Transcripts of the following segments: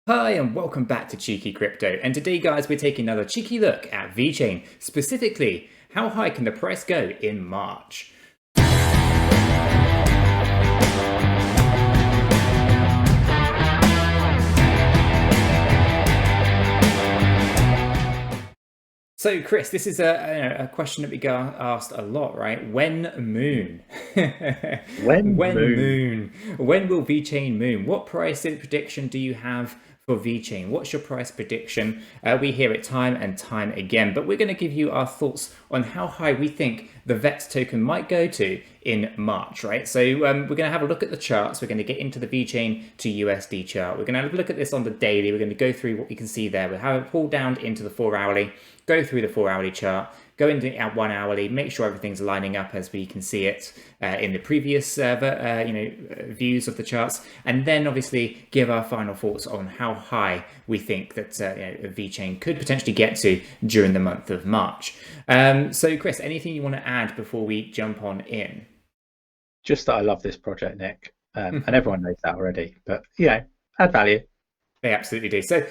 Hi and welcome back to Cheeky Crypto, and today guys we're taking another cheeky look at Vechain, specifically how high can the price go in March. So Chris, this is a question that we get asked a lot, right? When moon? When When moon? moon? When will Vechain moon? What price prediction do you have for Vechain? What's your price prediction? We hear it time and time again, but we're going to give you our thoughts on how high we think the VEX token might go to in March, right? So we're going to have a look at the charts. We're going to get into the Vechain to USD chart. We're going to have a look at this on the daily. We're going to go through what we can see there. We'll have it pull down into the 4-hourly, go through the 4-hourly chart, go into our 1-hourly, make sure everything's lining up as we can see it in the previous views of the charts, and then obviously give our final thoughts on how high we think that Vechain could potentially get to during the month of March. So Chris, anything you want to add before we jump on in? Just that I love this project, Nick, and everyone knows that already. But add value. They absolutely do. So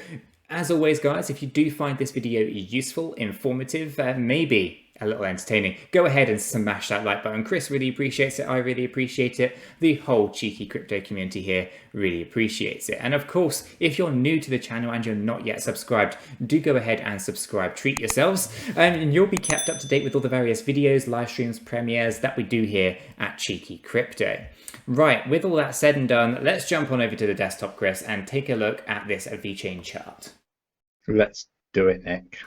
as always, guys, if you do find this video useful, informative, maybe a little entertaining, go ahead and smash that like button. Chris really appreciates it. I really appreciate it. The whole cheeky crypto community here really appreciates it. And of course, if you're new to the channel and you're not yet subscribed, do go ahead and subscribe. Treat yourselves, and you'll be kept up to date with all the various videos, live streams, premieres that we do here at Cheeky Crypto. Right, with all that said and done, let's jump on over to the desktop, Chris, and take a look at this Vechain chart. Let's do it, Nick.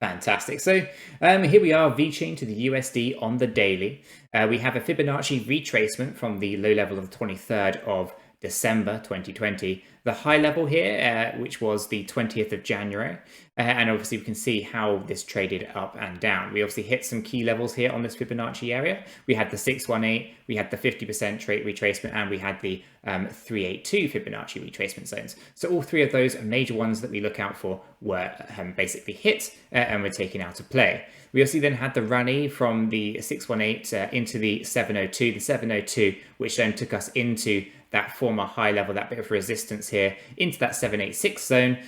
Fantastic. So here we are, Vechain to the USD on the daily. We have a Fibonacci retracement from the low level of the 23rd of December 2020. The high level here, which was the 20th of January. And obviously we can see how this traded up and down. We obviously hit some key levels here on this Fibonacci area. We had the 618, we had the 50% trade retracement, and we had the 382 Fibonacci retracement zones. So all three of those major ones that we look out for were basically hit and were taken out of play. We also then had the rally from the 618 into the 702, which then took us into that former high level, that bit of resistance here, into that 786 zone.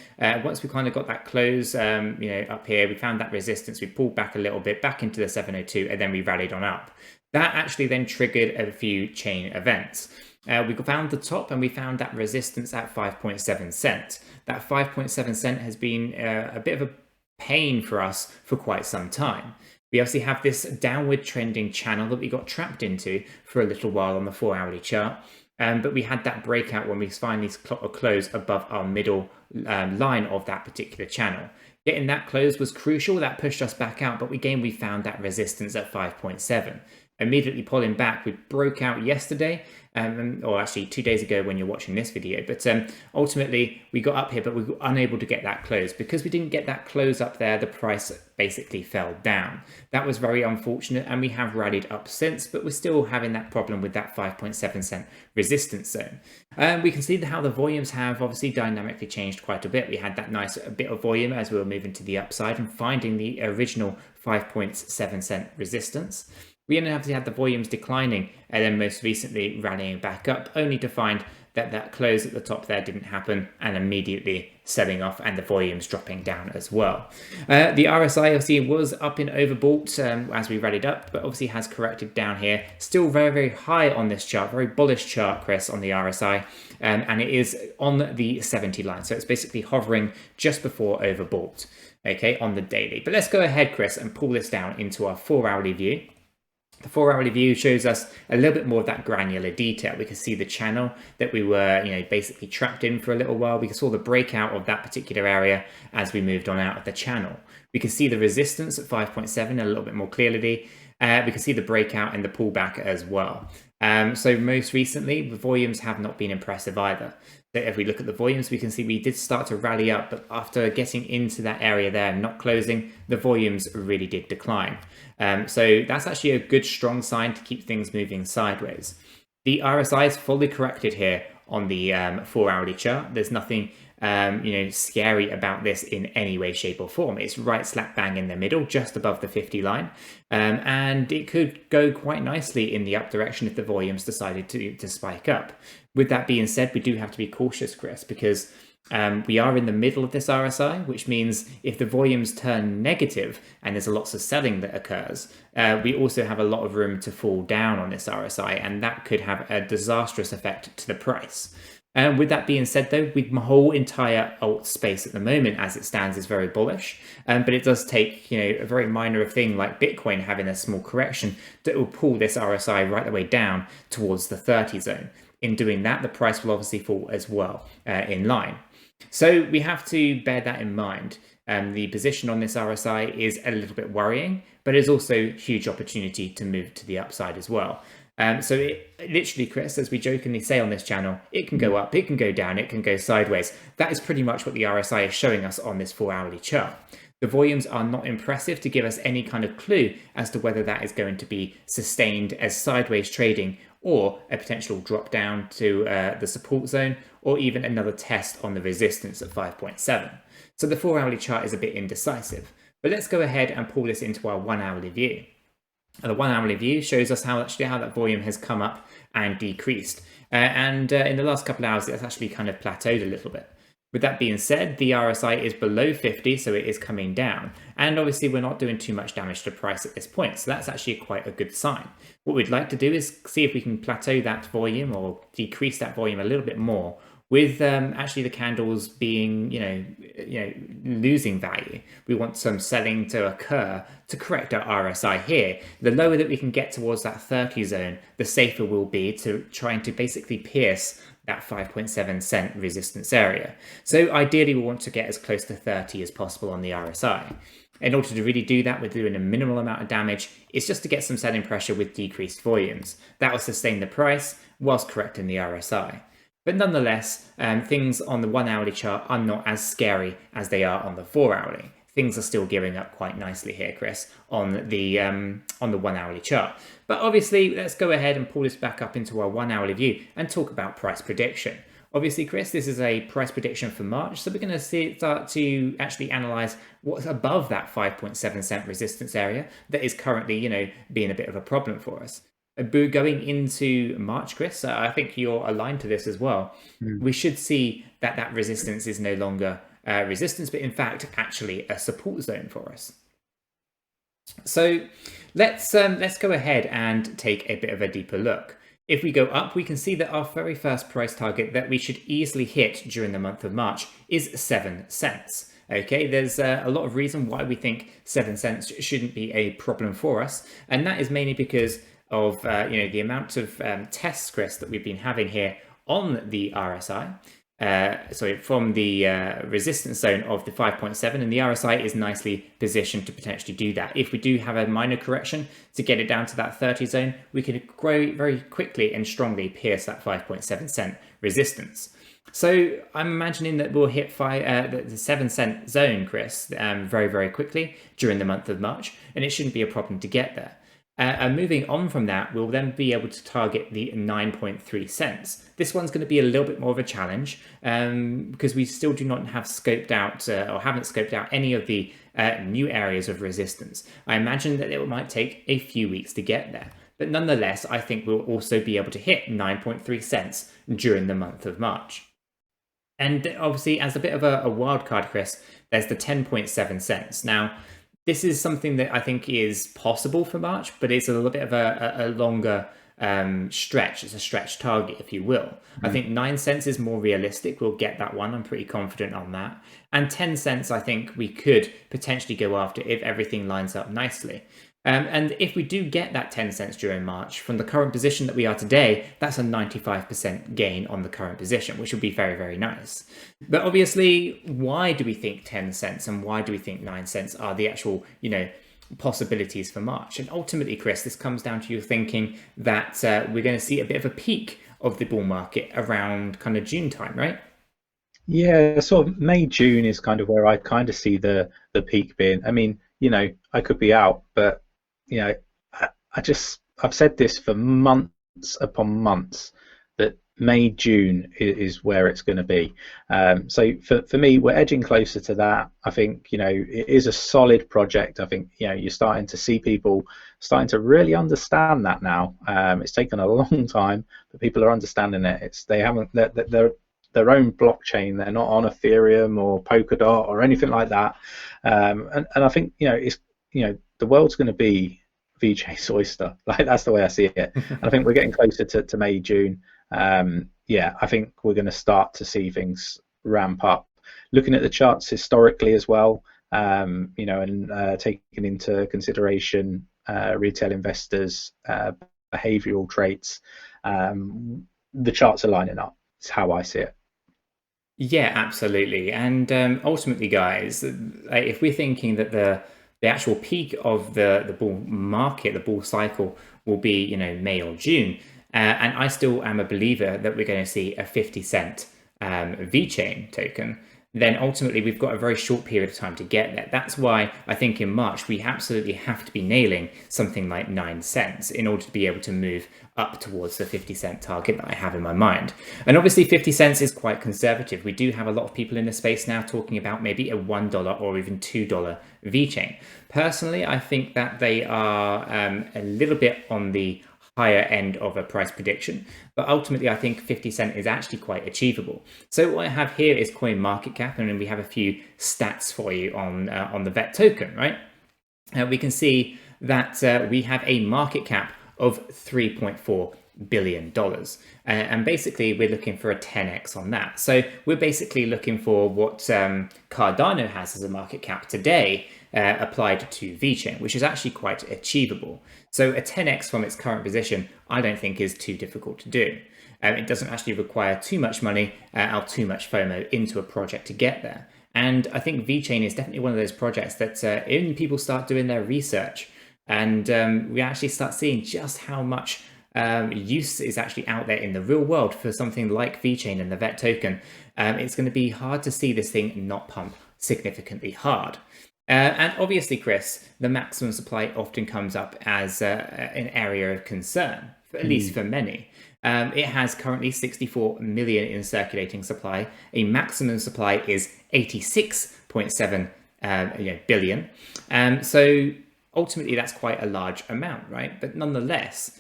Once we kind of got that close, up here, we found that resistance, we pulled back a little bit, back into the 702, and then we rallied on up. That actually then triggered a few chain events. We found the top and we found that resistance at 5.7 cents. That 5.7 cent has been a bit of a pain for us for quite some time. We obviously have this downward trending channel that we got trapped into for a little while on the 4-hourly chart. But we had that breakout when we finally closed above our middle line of that particular channel. Getting that close was crucial. That pushed us back out, but again, we found that resistance at 5.7. Immediately pulling back, we broke out yesterday, or actually 2 days ago when you're watching this video. But ultimately, we got up here, but we were unable to get that close. Because we didn't get that close up there, the price basically fell down. That was very unfortunate, and we have rallied up since, but we're still having that problem with that 5.7 cent resistance zone. We can see how the volumes have obviously dynamically changed quite a bit. We had that nice bit of volume as we were moving to the upside and finding the original 5.7 cent resistance. We then obviously had the volumes declining and then most recently rallying back up, only to find that that close at the top there didn't happen and immediately selling off and the volumes dropping down as well. The RSI obviously was up in overbought as we rallied up, but obviously has corrected down here. Still very, very high on this chart, very bullish chart, Chris, on the RSI, and it is on the 70 line. So it's basically hovering just before overbought, okay, on the daily. But let's go ahead, Chris, and pull this down into our 4-hourly view. The 4-hourly view shows us a little bit more of that granular detail. We can see the channel that we were, basically trapped in for a little while. We saw the breakout of that particular area as we moved on out of the channel. We can see the resistance at 5.7 a little bit more clearly. We can see the breakout and the pullback as well. So most recently, the volumes have not been impressive either. So if we look at the volumes, we can see we did start to rally up, but after getting into that area there and not closing, the volumes really did decline. So that's actually a good, strong sign to keep things moving sideways. The RSI is fully corrected here on the 4-hourly chart. There's nothing scary about this in any way, shape or form. It's right slap bang in the middle, just above the 50 line. And it could go quite nicely in the up direction if the volumes decided to spike up. With that being said, we do have to be cautious, Chris, because We are in the middle of this RSI, which means if the volumes turn negative and there's lots of selling that occurs, we also have a lot of room to fall down on this RSI, and that could have a disastrous effect to the price. With that being said, though, my whole entire alt space at the moment, as it stands, is very bullish. But it does take, a very minor thing like Bitcoin having a small correction that will pull this RSI right the way down towards the 30 zone. In doing that, the price will obviously fall as well in line. So we have to bear that in mind. The position on this RSI is a little bit worrying, but it's also a huge opportunity to move to the upside as well. So it literally, Chris, as we jokingly say on this channel, it can go up, it can go down, it can go sideways. That is pretty much what the RSI is showing us on this 4-hourly chart. The volumes are not impressive to give us any kind of clue as to whether that is going to be sustained as sideways trading or a potential drop down to the support zone, or even another test on the resistance at 5.7. So the 4-hourly chart is a bit indecisive. But let's go ahead and pull this into our 1-hourly view. And the 1-hourly view shows us how that volume has come up and decreased. In the last couple of hours, it's actually kind of plateaued a little bit. With that being said, the RSI is below 50, so it is coming down. And obviously, we're not doing too much damage to price at this point, so that's actually quite a good sign. What we'd like to do is see if we can plateau that volume or decrease that volume a little bit more, with actually the candles being, losing value. We want some selling to occur to correct our RSI here. The lower that we can get towards that 30 zone, the safer we'll be to trying to basically pierce that 5.7 cent resistance area. So ideally, we want to get as close to 30 as possible on the RSI. In order to really do that, we're doing a minimal amount of damage. It's just to get some selling pressure with decreased volumes. That will sustain the price whilst correcting the RSI. But nonetheless, things on the 1-hourly chart are not as scary as they are on the 4-hourly. Things are still gearing up quite nicely here, Chris, on the 1-hourly chart. But obviously, let's go ahead and pull this back up into our 1-hourly view and talk about price prediction. Obviously, Chris, this is a price prediction for March, so we're going to start to actually analyze what's above that 5.7 cent resistance area that is currently, being a bit of a problem for us. Going into March, Chris, I think you're aligned to this as well. We should see that resistance is no longer resistance, but in fact, actually a support zone for us. So let's go ahead and take a bit of a deeper look. If we go up, we can see that our very first price target that we should easily hit during the month of March is 7 cents. Okay, there's a lot of reason why we think 7 cents shouldn't be a problem for us, and that is mainly because of the amount of tests, Chris, that we've been having here on the RSI. From the resistance zone of the 5.7, and the RSI is nicely positioned to potentially do that. If we do have a minor correction to get it down to that 30 zone, we can grow very quickly and strongly pierce that 5.7 cent resistance. So I'm imagining that we'll hit the 7 cent zone, Chris, very, very quickly during the month of March, and it shouldn't be a problem to get there. And moving on from that, we'll then be able to target the 9.3 cents. This one's going to be a little bit more of a challenge because we still do not have scoped out or haven't scoped out any of the new areas of resistance. I imagine that it might take a few weeks to get there. But nonetheless, I think we'll also be able to hit 9.3 cents during the month of March. And obviously, as a bit of a wild card, Chris, there's the 10.7 cents. Now, this is something that I think is possible for March, but it's a little bit of a longer stretch. It's a stretch target, if you will. I think 9 cents is more realistic. We'll get that one. I'm pretty confident on that. And 10 cents, I think we could potentially go after if everything lines up nicely. And if we do get that 10 cents during March, from the current position that we are today, that's a 95% gain on the current position, which would be very, very nice. But obviously, why do we think 10 cents and why do we think 9 cents are the actual, possibilities for March? And ultimately, Chris, this comes down to you thinking that we're going to see a bit of a peak of the bull market around kind of June time, right? Yeah, sort of May, June is kind of where I kind of see the peak being. I mean, I could be out, but I've said this for months upon months that May, June is where it's going to be. So for me, we're edging closer to that. I think, it is a solid project. I think, you're starting to see people starting to really understand that now. It's taken a long time, but people are understanding it. They're their own blockchain. They're not on Ethereum or Polkadot or anything like that. And I think, it's, the world's going to be Vechain's oyster. Like, that's the way I see it. And I think we're getting closer to May, June. Yeah, I think we're going to start to see things ramp up. Looking at the charts historically as well, and taking into consideration retail investors' behavioral traits, the charts are lining up. It's how I see it. Yeah, absolutely. And ultimately, guys, if we're thinking that the actual peak of the bull market, the bull cycle, will be May or June, and I still am a believer that we're going to see a 50-cent Vechain token, then ultimately we've got a very short period of time to get there. That's why I think in March we absolutely have to be nailing something like 9 cents in order to be able to move up towards the 50-cent target that I have in my mind. And obviously 50 cents is quite conservative. We do have a lot of people in the space now talking about maybe a $1 or even $2 Vechain. Personally, I think that they are a little bit on the higher end of a price prediction, but ultimately I think 50 cent is actually quite achievable. So what I have here is coin market cap, and then we have a few stats for you on the VET token, right? We can see that we have a market cap of $3.4 billion, and basically we're looking for a 10x on that. So we're basically looking for what Cardano has as a market cap today, applied to Vechain, which is actually quite achievable. So a 10x from its current position, I don't think is too difficult to do. It doesn't actually require too much money or too much FOMO into a project to get there. And I think Vechain is definitely one of those projects that when people start doing their research and we actually start seeing just how much use is actually out there in the real world for something like Vechain and the VET token, it's going to be hard to see this thing not pump significantly hard. And obviously, Chris, the maximum supply often comes up as an area of concern, at least for many. It has currently 64 million in circulating supply. A maximum supply is 86.7 billion. So ultimately, that's quite a large amount, right? But nonetheless,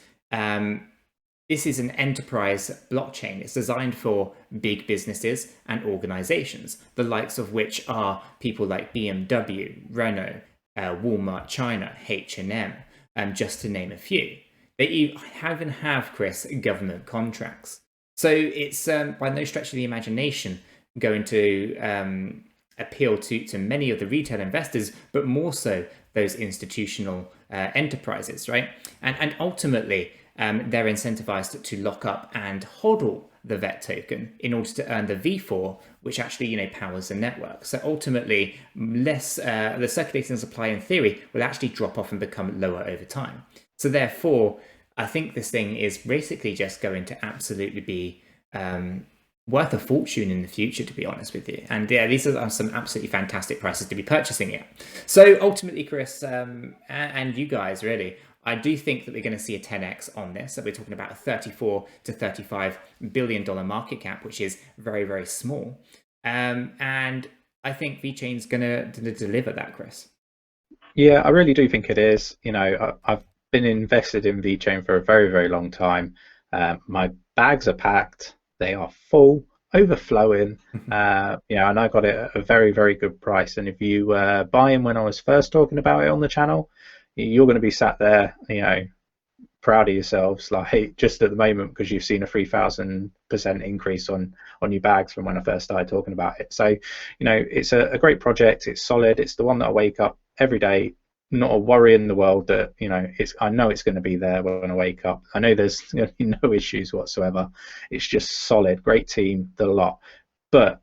this is an enterprise blockchain. It's designed for big businesses and organizations, the likes of which are people like BMW, Renault, Walmart China, H&M, just to name a few. They even have, Chris, government contracts. So it's by no stretch of the imagination going to appeal to many of the retail investors, but more so those institutional enterprises, right? And ultimately, they're incentivized to lock up and hodl the VET token in order to earn the V4, which actually powers the network. So ultimately, the circulating supply in theory will actually drop off and become lower over time. So therefore, I think this thing is basically just going to absolutely be worth a fortune in the future, to be honest with you. And yeah, these are some absolutely fantastic prices to be purchasing it. So ultimately, Chris, and you guys, really, I do think that we're going to see a 10x on this. So we're talking about a $34 to $35 billion market cap, which is very, very small. And I think Vechain's going to deliver that, Chris. Yeah, I really do think it is. I've been invested in Vechain for a very, very long time. My bags are packed. They are full, overflowing. And I got it at a very, very good price. And if you buy in when I was first talking about it on the channel, you're going to be sat there, proud of yourselves, like just at the moment, because you've seen a 3,000% increase on your bags from when I first started talking about it. So, it's a great project. It's solid. It's the one that I wake up every day, not a worry in the world that, I know it's going to be there when I wake up. I know there's no issues whatsoever. It's just solid, great team, the lot. But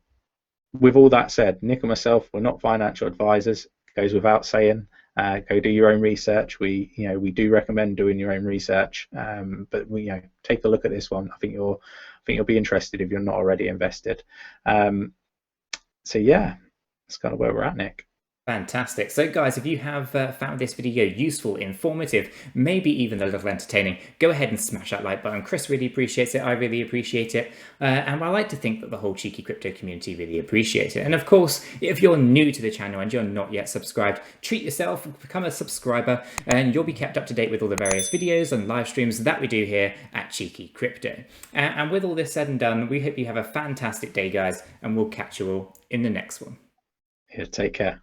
with all that said, Nick and myself, we're not financial advisors. It goes without saying. Go do your own research. We do recommend doing your own research. But take a look at this one. I think you'll be interested if you're not already invested. So yeah, that's kind of where we're at, Nick. Fantastic. So guys, if you have found this video useful, informative, maybe even a little entertaining, go ahead and smash that like button. Chris really appreciates it. I really appreciate it. And I like to think that the whole cheeky crypto community really appreciates it. And of course, if you're new to the channel and you're not yet subscribed, treat yourself, become a subscriber, and you'll be kept up to date with all the various videos and live streams that we do here at Cheeky Crypto. And with all this said and done, we hope you have a fantastic day, guys, and we'll catch you all in the next one. Yeah, take care.